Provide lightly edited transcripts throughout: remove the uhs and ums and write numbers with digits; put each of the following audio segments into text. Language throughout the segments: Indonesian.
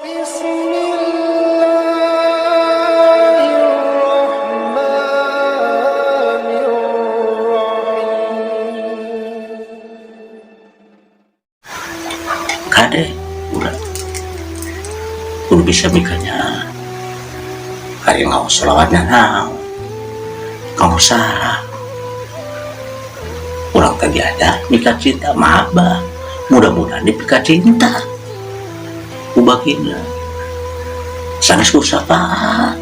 Kade udah kudu bisa mikirnya hari ngau sholawatnya ngau usah orang tadi ada nikah cinta maba mudah-mudahan dipika cinta ubagina sanes kusapaan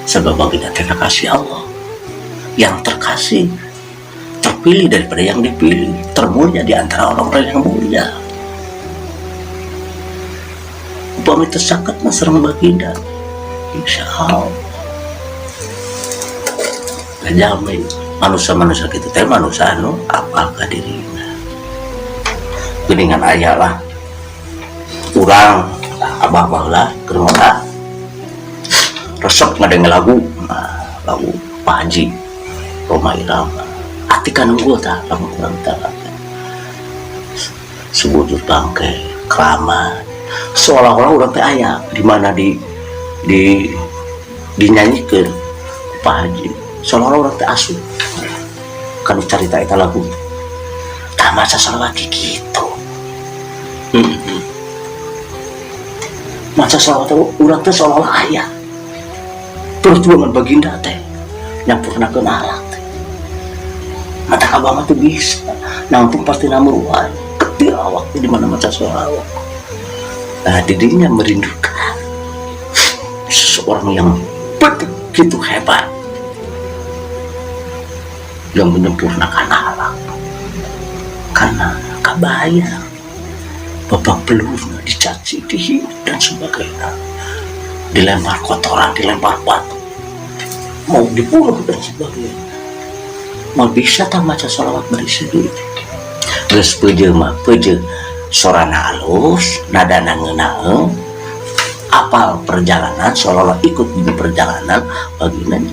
sebab baginda terima kasih Allah yang terkasih, terpilih daripada yang dipilih, termulia di antara orang-orang yang mulia. Upami tersakat mas serang baginda, insya Allah. Ngajamin manusia-manusia gitu, teh manusia anu apakah dirinya. Geningan ayah lah, kurang abah lah, kerana resep ngadeng lagu Pak Haji Roma Irama atikan gue tak lama kurang tak sebujur bangkai keramat seolah-olah orang teh ayah di mana dinyanyikan Pak Haji seolah-olah orang teh asuh kan cerita itu lagu tak masa salawat gitu masa salawat orang teh seolah-olah ayah perjuangan baginda teh nyampurnakeun alat mata abang tuh bisa nampung pasti namuruan ketil waktu di mana maca sholawat. Nah dirinya merindukan seseorang yang begitu hebat yang menyempurnakan alat karena kebayang babak belurnya dicaci, dihina dan sebagainya, dilempar kotoran, dilempar batu, mau dibunuh dan sebagainya. Mau bisa tak maca sholawat berisi terus peje sorana halus nadana ngeunah apal perjalanan seolah-olah ikut di perjalanan bagian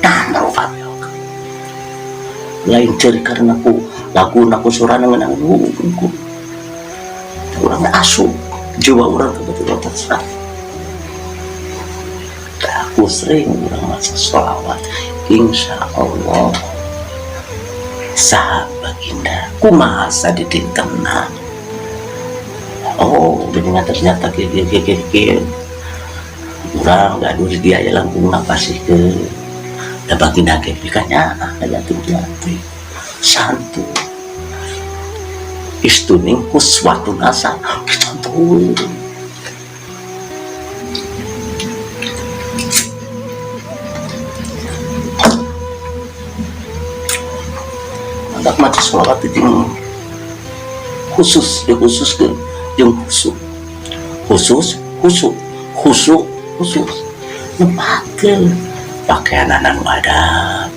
tanah pamilka lain ceri karena lagu sorana ngeunah orang asuh jiwa orang kebetulan terserah aku sering orang maca sholawat insya Allah sahabat baginda kumaha sadidintena oh benar ternyata kira kurang gak duri dia ya langkung napasih ke dan baginda kepikannya jatuh santu istuning kuswatun asa contoh tak maca sholawat itu khusus dikhususkan yang khusus nempatkan pakaian anak adat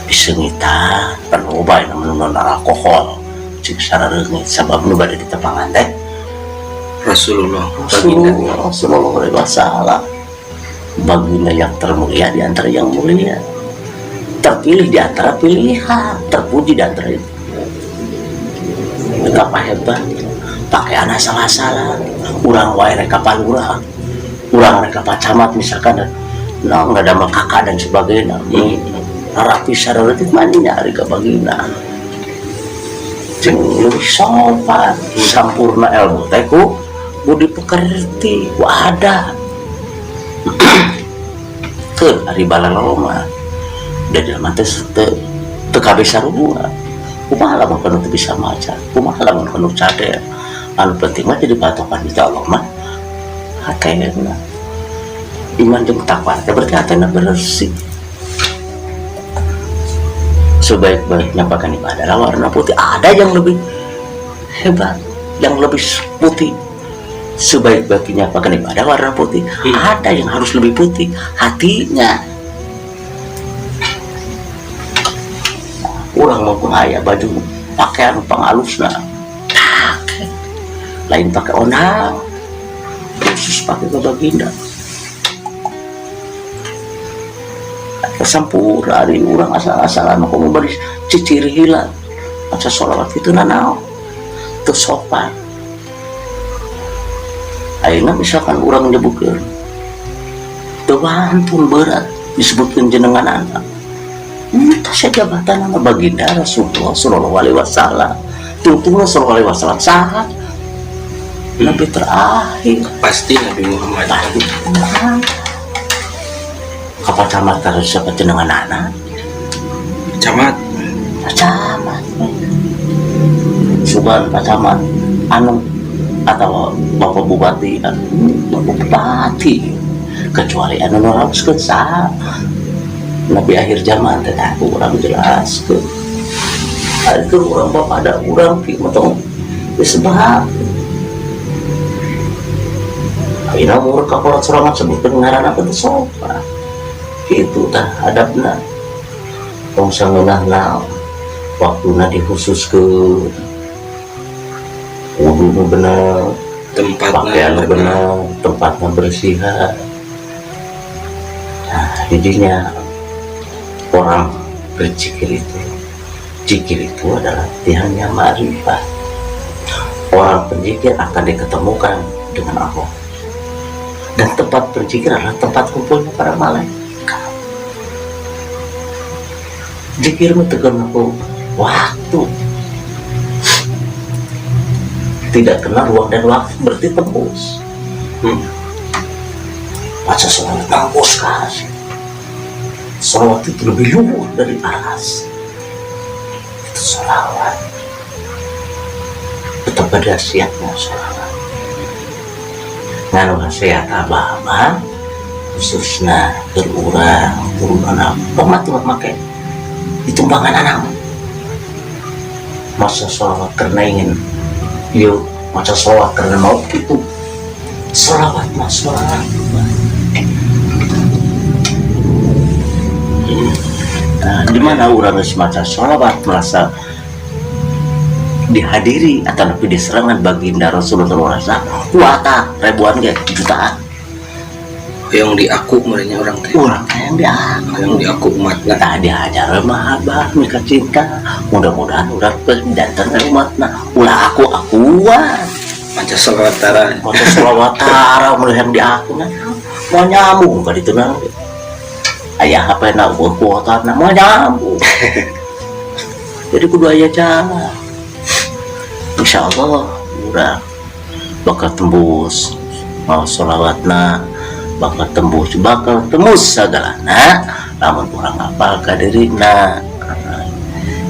disengitan penuh baik namun alkohol cik sararengit sabab nu bade di tepangan teh Rasulullah sallallahu alaihi wasallam baginda yang termulia di antara yang mulia, terpilih di antara pilihan, terpuji di antara itu. Betapa hebat pakaian asal-asalan, urang wae reka palurah, urang reka pacamat misalkan, nah nggak ada kakak dan sebagainya. Rapi sareureut mandinya ari ka bagina. Jeung leuwih sopan, sampurna ilmu teh ku budi pekerti, ku ada. Ke ari balaloma. Dan dalam mata teu kabeh sarua kumaha lamun kana teu bisa maca kumaha lamun kana cadel anu penting mah jadi patokan kita Allah mah hatena iman jeung takwa berarti hatena bersih sebaik-baiknya pakaian ibadah warna putih ada yang lebih hebat yang lebih putih sebaik-baiknya pakaian ibadah warna putih ada yang harus lebih putih hatinya. Orang mau ayah baju pakaian pangalusna lain pakai onang khusus pakai ke baginda kesampura hari orang asal-asalan mau memberi ciciri hilang maca sholawat itu nanau itu sopan ayeuna misalkan urang nyebutkeun teu wantun berat disebutkeun jenengan anak minta saja jabatan nama baginda Rasulullah sallallahu alaihi wasallam. Tungtungna sallallahu alaihi wasallam saha nabi terakhir Pasti Nabi Muhammad. kapal camat harus siapa jenengan anak Camat. camat sugan Pak Camat anu atau Bapak Bupati Bapak Bupati kecuali anu nurabuskeun saha nabi akhir zaman teh urang jelaskeun ayeuna urang bapak ada urang ki motong disebab ayeuna umur kaporat sorangan sebutkeun ngaranna teh sopa kitu tah adabna tong sangeunahna waktuna dikhususkeun wudu nu bener pakaian nu bener tempatna bersihan. Nah jadinya orang berzikir itu adalah latihannya ma'rifah. Orang berzikir akan diketemukan dengan Allah, dan tempat berzikir adalah tempat kumpulnya para malaikat. Zikir tekan aku waktu, tidak kenal ruang dan waktu, berarti tembus. Baca sholawat tembus kasih. Sholawat itu lebih luhur dari aras. Itu sholawat. Betapa dahsyatnya sholawat. Nganu nasihat abah khususnya berurang turunan pemat make ditumpangan anak. Masa sholawat karena ingin yuk, masa sholawat karena mau itu sholawat mas sholawat. Nah, di mana orang semacam sholawat merasa dihadiri atau lebih diserangan baginda Rasulullah SAW kuata ribuan jutaan yang diaku merenya orang teh yang diaku umatna tak diajar mahabah mereka cinta mudah-mudahan orang pendantan umatna ulah akuan panca sholawatara mulai yang diaku mau nyambung gak ditunang ayah apa yang nak buat kuota mau nyambung jadi kudu ayah jalan insya Allah udah bakal tembus mau sholawatna bakal tembus segalana namun kurang apa kadirina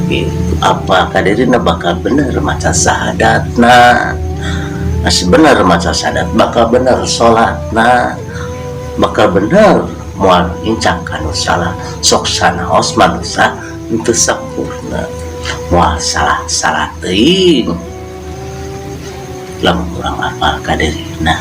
gitu apa kadirina bakal bener maca sahadatna masih bener maca sahadat bakal bener sholatna bakal bener mual incang kanu salah soksana osman usah untuk sempurna mual salah teuing lamun kurang apa kadirina